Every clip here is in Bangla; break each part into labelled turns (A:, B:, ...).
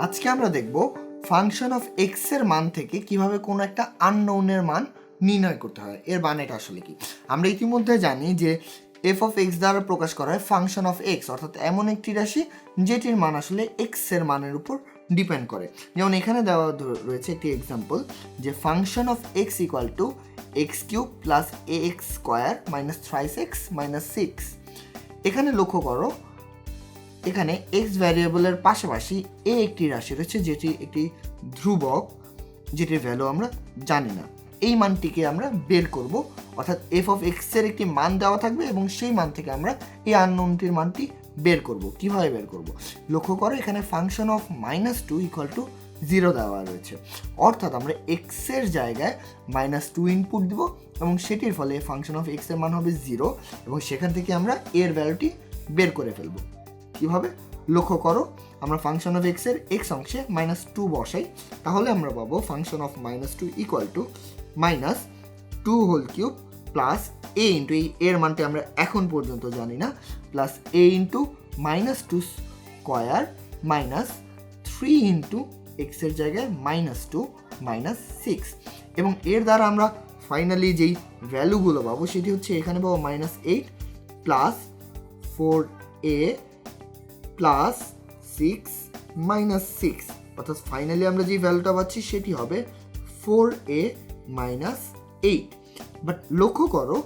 A: আজকে আমরা দেখব ফাংশন অফ এক্স এর মান থেকে কিভাবে কোনো একটা আননোনের মান নির্ণয় করতে হয়। এর মানেটা আসলে কি? আমরা ইতিমধ্যে জানি যে এফ অফ এক্স দ্বারা প্রকাশ করা হয় ফাংশন অফ এক্স, অর্থাৎ এমন একটি রাশি যেটির মান আসলে এক্স এর মানের উপর ডিপেন্ড করে। যেমন এখানে দেওয়া রয়েছে একটি এক্সাম্পল যে function of x equal to x cube plus A x square minus thrice x minus 6। এখানে লক্ষ্য করো, এখানে এক্স ভ্যারিয়েবলের পাশাপাশি এ একটি রাশি রয়েছে যেটি একটি ধ্রুবক, যেটির ভ্যালু আমরা জানি না। এই মানটিকে আমরা বের করব, অর্থাৎ এফ অফ এক্স এর একটি মান দেওয়া থাকবে এবং সেই মান থেকে আমরা এই আননোনটির মানটি বের করব। কিভাবে বের করব? লক্ষ্য করো, এখানে ফাংশন অফ -2 ইকুয়াল টু 0 দেওয়া রয়েছে, অর্থাৎ আমরা এক্স এর জায়গায় -2 ইনপুট দিব এবং সেটির ফলে ফাংশন অফ এক্স এর মান হবে 0 এবং সেখান থেকে আমরা এর ভ্যালুটি বের করে ফেলব। কিভাবে? লক্ষ্য করো, আমরা ফাংশন অফ এক্স এর এক্স অংশে -2 বসাই, তাহলে আমরা পাবো function of -2 equal to -2 whole cube plus a into এই এর মানটি আমরা এখন পর্যন্ত জানি না, plus a into -2 square minus 3 into x এর জায়গায় -2 মাইনাস 6 এবং এর দ্বারা আমরা ফাইনালি যেই ভ্যালুগুলো পাবো সেটি হচ্ছে এখানে পাবো -8 প্লাস 4a প্লাস 6 মাইনাস 6, অর্থাৎ ফাইনালি আমরা যে ভ্যালুটা পাচ্ছি সেটি হবে 4a মাইনাস 8। বাট লক্ষ্য করো,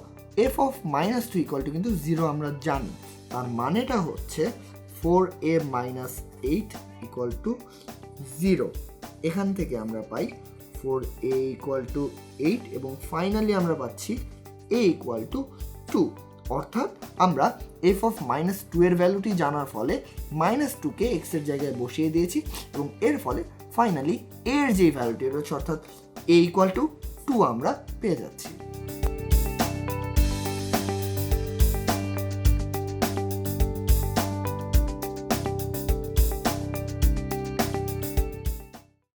A: এফ অফ -2 ইকুয়াল টু কিন্তু 0 আমরা জানি, তার মানেটা হচ্ছে 4a মাইনাস 8 ইকুয়াল টু 0। এখান থেকে আমরা পাই 4a ইকুয়াল টু 8 এবং ফাইনালি আমরা পাচ্ছি a ইকুয়াল টু 2, অর্থাৎ আমরা এফ অফ -2 এর ভ্যালুটি জানার ফলে -2কে এক্স এর জায়গায় বসিয়ে দিয়েছি এবং এর ফলে ফাইনালি এর যেই ভ্যালুটি রয়েছে অর্থাৎ a ইকুয়াল টু 2 আমরা পেয়ে যাচ্ছি।